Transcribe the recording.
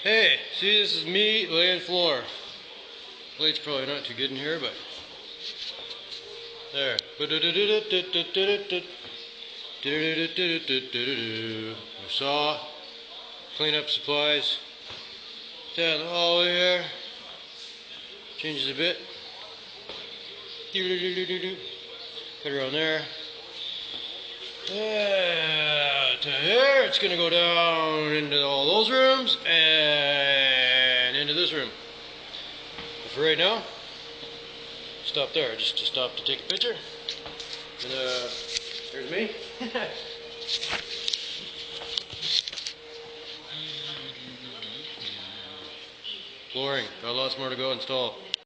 Hey, see, this is me laying floor. Light's probably not too good in here, but there. A saw, cleanup supplies. Down the hallway here. Changes a bit. Put it around there. To here, it's gonna go down into all those rooms and into this room. But for right now, stop there, just to stop to take a picture. And there's me. Flooring, got lots more to go install.